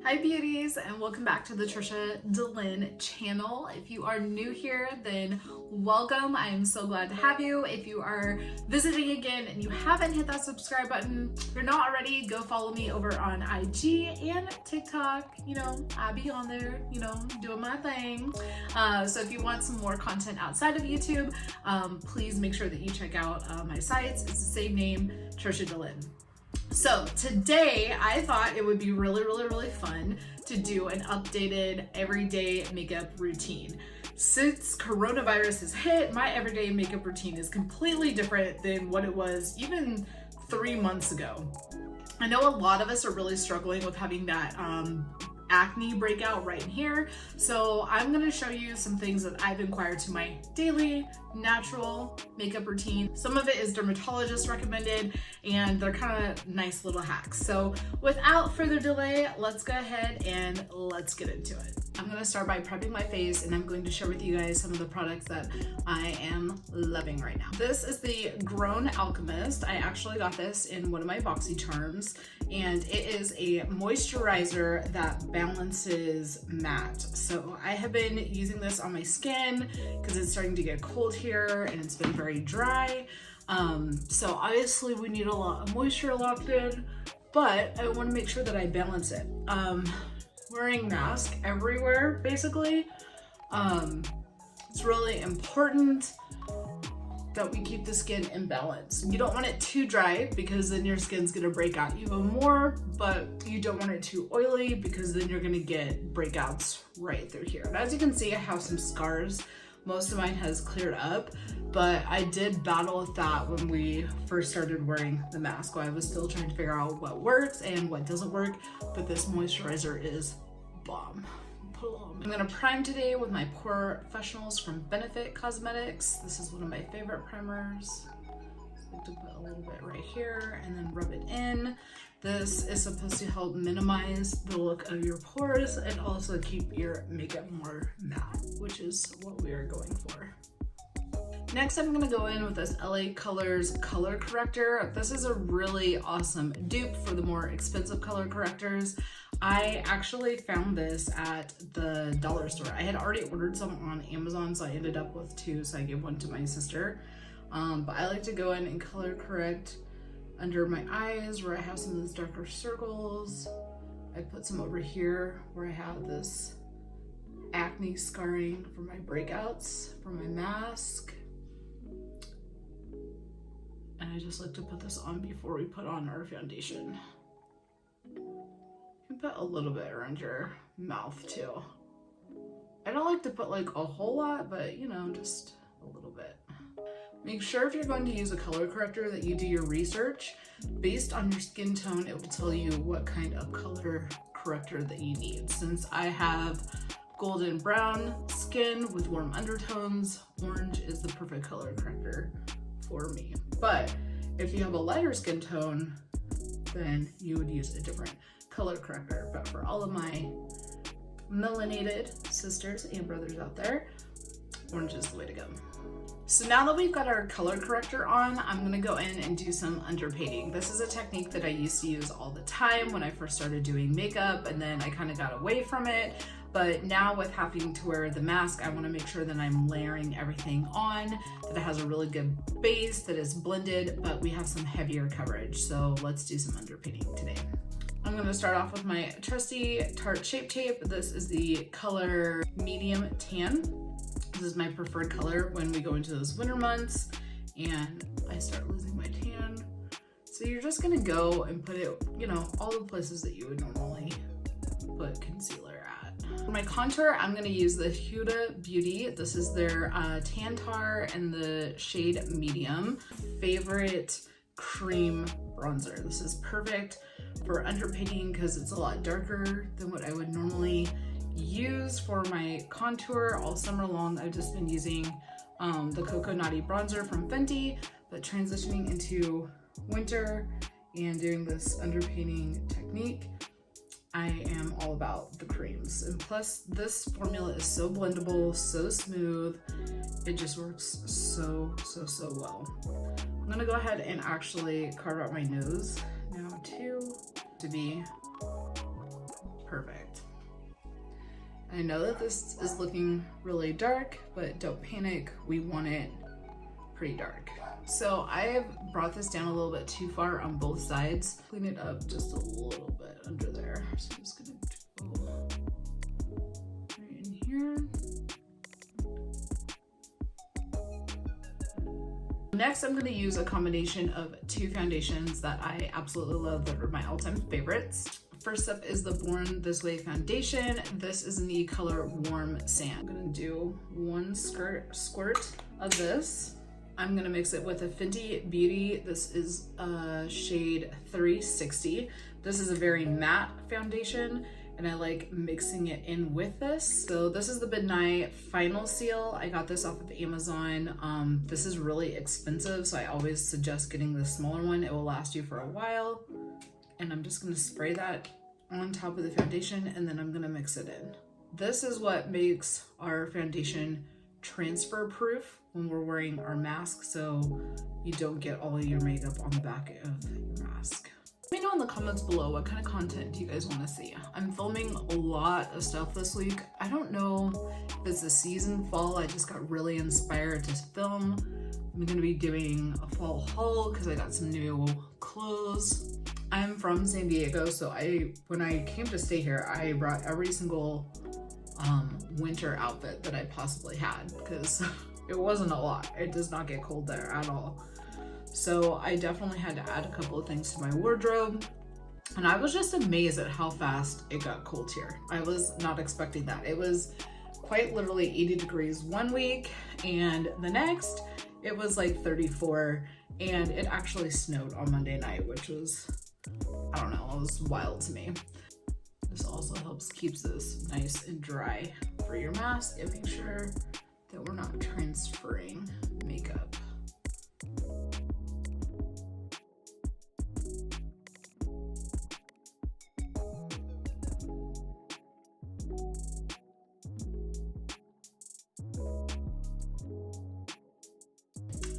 Hi beauties, and welcome back to the TrishaDaLynn channel. If you are new here, then welcome. I am so glad to have you. If you are visiting again and you haven't hit that subscribe button, if you're not already, go follow me over on IG and TikTok. You know, I be on there, you know, doing my thing. So if you want some more content outside of YouTube, please make sure that you check out my sites. It's the same name, TrishaDaLynn. So today I thought it would be really fun to do an updated everyday makeup routine. Since coronavirus has hit, my everyday makeup routine is completely different than what it was even 3 months ago. I know a lot of us are really struggling with having that acne breakout right in here. So I'm gonna show you some things that I've inquired to my daily natural makeup routine. Some of it is dermatologist recommended and they're kind of nice little hacks. So without further delay, let's go ahead and let's get into it. I'm gonna start by prepping my face and I'm going to share with you guys some of the products that I am loving right now. This is the Grown Alchemist. I actually got this in one of my BoxyCharms and it is a moisturizer that balances matte. So I have been using this on my skin because it's starting to get cold here and it's been very dry. So obviously we need a lot of moisture locked in, but I want to make sure that I balance it. Wearing mask everywhere basically. It's really important that we keep the skin in balance. You don't want it too dry because then your skin's gonna break out even more, but you don't want it too oily because then you're gonna get breakouts right through here. And as you can see, I have some scars. Most of mine has cleared up, but I did battle with that when we first started wearing the mask. I was still trying to figure out what works and what doesn't work, but this moisturizer is bomb. I'm gonna prime today with my POREFESSIONALs from Benefit Cosmetics. This is one of my favorite primers. So I like to put a little bit right here and then rub it in. This is supposed to help minimize the look of your pores and also keep your makeup more matte, which is what we are going for. Next, I'm gonna go in with this LA Colors color corrector. This is a really awesome dupe for the more expensive color correctors. I actually found this at the dollar store. I had already ordered some on Amazon, so I ended up with 2, so I gave one to my sister. But I like to go in and color correct under my eyes where I have some of those darker circles. I put some over here where I have this acne scarring from my breakouts from my mask. And I just like to put this on before we put on our foundation. You can put a little bit around your mouth too. I don't like to put like a whole lot, but you know, just a little bit. Make sure if you're going to use a color corrector that you do your research. Based on your skin tone, it will tell you what kind of color corrector that you need. Since I have golden brown skin with warm undertones, orange is the perfect color corrector for me. But if you have a lighter skin tone, then you would use a different color corrector. But for all of my melanated sisters and brothers out there, orange is the way to go. So now that we've got our color corrector on, I'm gonna go in and do some underpainting. This is a technique that I used to use all the time when I first started doing makeup, and then I kind of got away from it. But now with having to wear the mask, I wanna make sure that I'm layering everything on, that it has a really good base, that is blended, but we have some heavier coverage. So let's do some underpainting today. I'm gonna start off with my trusty Tarte Shape Tape. This is the color Medium Tan. This is my preferred color when we go into those winter months and I start losing my tan. So you're just gonna go and put it, you know, all the places that you would normally put concealer at. For my contour, I'm gonna use the Huda Beauty. This is their Tan Tar in the shade Medium. Favorite cream bronzer. This is perfect for underpainting because it's a lot darker than what I would normally use for my contour. All summer long I've just been using the Cocoa Naughty bronzer from Fenty, but transitioning into winter and doing this underpainting technique, I am all about the creams. And plus this formula is so blendable, so smooth, it just works so well. I'm gonna go ahead and actually carve out my nose now too, to be Perfect. I know that this is looking really dark, but don't panic. We want it pretty dark. So I have brought this down a little bit too far on both sides. Clean it up just a little bit under there. So I'm just gonna go right in here. Next, I'm gonna use a combination of two foundations that I absolutely love, that are my all-time favorites. First up is the Born This Way foundation. This is in the color Warm Sand. I'm gonna do one squirt of this. I'm gonna mix it with a Fenty Beauty. This is shade 360. This is a very matte foundation, and I like mixing it in with this. So this is the Midnight Final Seal. I got this off of Amazon. This is really expensive, so I always suggest getting the smaller one. It will last you for a while. And I'm just gonna spray that on top of the foundation, and then I'm gonna mix it in. This is what makes our foundation transfer proof when we're wearing our mask, so you don't get all of your makeup on the back of your mask. Let me know in the comments below what kind of content do you guys want to see. I'm filming a lot of stuff this week. I don't know if it's the season fall. I just got really inspired to film. I'm gonna be doing a fall haul because I got some new clothes. I'm from San Diego, so when I came to stay here, I brought every single winter outfit that I possibly had, because it wasn't a lot. It does not get cold there at all. So I definitely had to add a couple of things to my wardrobe. And I was just amazed at how fast it got cold here. I was not expecting that. It was quite literally 80 degrees one week, and the next it was like 34, and it actually snowed on Monday night, which was, I don't know, it was wild to me. This also helps keeps this nice and dry for your mask, and make sure that we're not transferring makeup.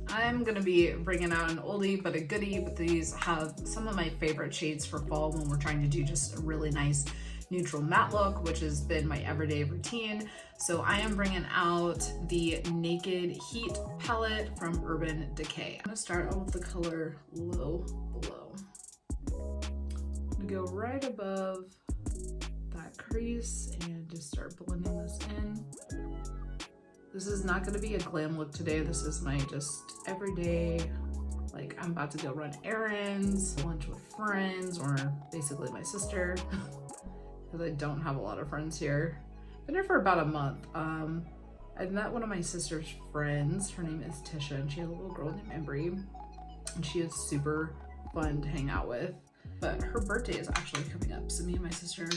I'm gonna be bringing out an oldie but a goodie, but these have some of my favorite shades for fall when we're trying to do just a really nice neutral matte look, which has been my everyday routine. So I am bringing out the Naked Heat palette from Urban Decay. I'm gonna start out with the color Low Blow. I'm gonna go right above that crease and just start blending this in. This is not gonna be a glam look today. This is my just everyday, like I'm about to go run errands, lunch with friends, or basically my sister, because I don't have a lot of friends here. Been here for about a month. I met one of my sister's friends. Her name is Tisha, and she has a little girl named Embry, and she is super fun to hang out with. But her birthday is actually coming up, so me and my sister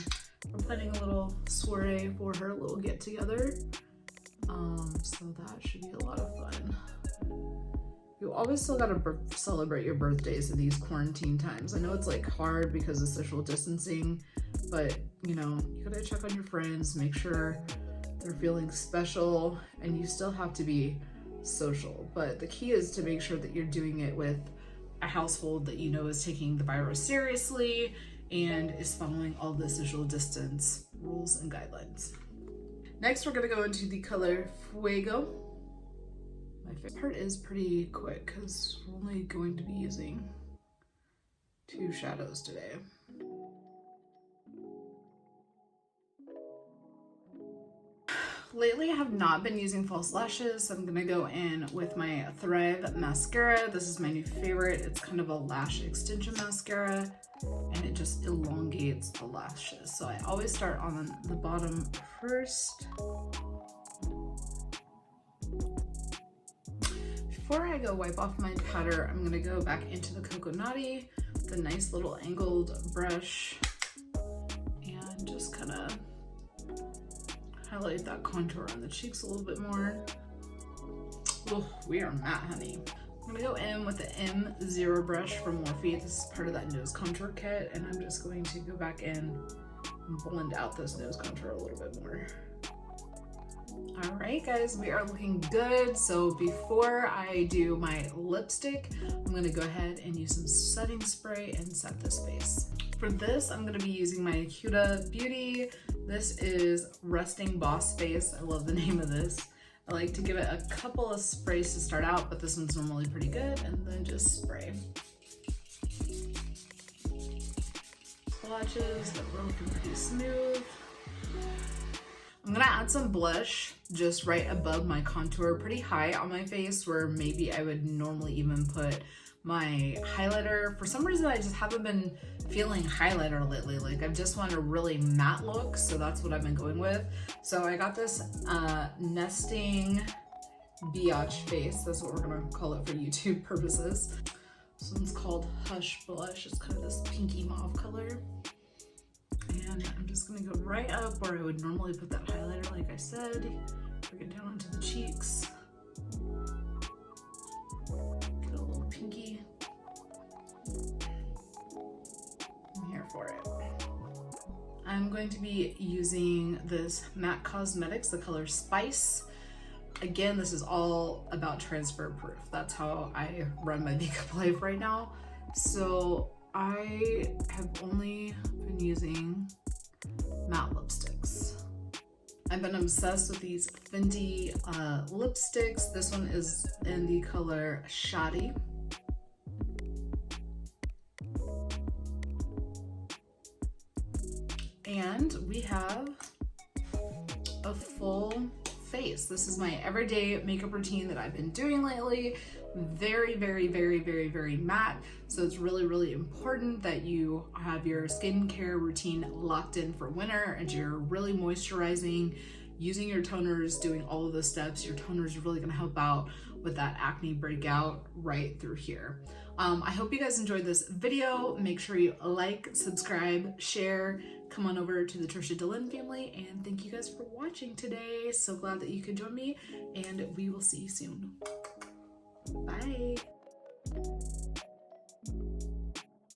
are planning a little soiree for her, a little get together. So that should be a lot of fun. You always still gotta celebrate your birthdays in these quarantine times. I know it's like hard because of social distancing, but you know, you gotta check on your friends, make sure they're feeling special, and you still have to be social. But the key is to make sure that you're doing it with a household that you know is taking the virus seriously and is following all the social distance rules and guidelines. Next, we're gonna go into the color Fuego. My favorite part is pretty quick because we're only going to be using 2 shadows today. Lately, I have not been using false lashes, so I'm gonna go in with my Thrive mascara. This is my new favorite. It's kind of a lash extension mascara, and it just elongates the lashes. So I always start on the bottom first. Before I go wipe off my powder, I'm gonna go back into the Coconati with a nice little angled brush and just kind of highlight that contour on the cheeks a little bit more. Oh, we are matte, honey. I'm gonna go in with the M0 brush from Morphe. This is part of that nose contour kit, and I'm just going to go back in and blend out this nose contour a little bit more. All right, guys, we are looking good. So before I do my lipstick, I'm gonna go ahead and use some setting spray and set this face. For this, I'm gonna be using my Huda Beauty. This is Resting Boss Face. I love the name of this. I like to give it a couple of sprays to start out, but this one's normally pretty good, and then just spray. Swatches that were looking pretty smooth. I'm gonna add some blush just right above my contour, pretty high on my face, where maybe I would normally even put my highlighter. For some reason, I just haven't been feeling highlighter lately. Like, I just want a really matte look, so that's what I've been going with. So I got this nesting biatch face. That's what we're gonna call it for YouTube purposes. This one's called Hush Blush. It's kind of this pinky mauve color. And I'm just gonna go right up where I would normally put that highlighter, like I said. Bring it down onto the cheeks. Get a little pinky. I'm here for it. I'm going to be using this MAC Cosmetics, the color Spice. Again, this is all about transfer proof. That's how I run my makeup life right now. So I have only been using matte lipsticks. I've been obsessed with these Fenty lipsticks. This one is in the color SHAWTY. And we have a full face. This is my everyday makeup routine that I've been doing lately. Very, very, very, very, very matte. So it's really, really important that you have your skincare routine locked in for winter, and you're really moisturizing, using your toners, doing all of the steps. Your toner is really gonna help out with that acne breakout right through here. I hope you guys enjoyed this video. Make sure you like, subscribe, share, come on over to the TrishaDaLynn family, and thank you guys for watching today. So glad that you could join me, and we will see you soon. Bye.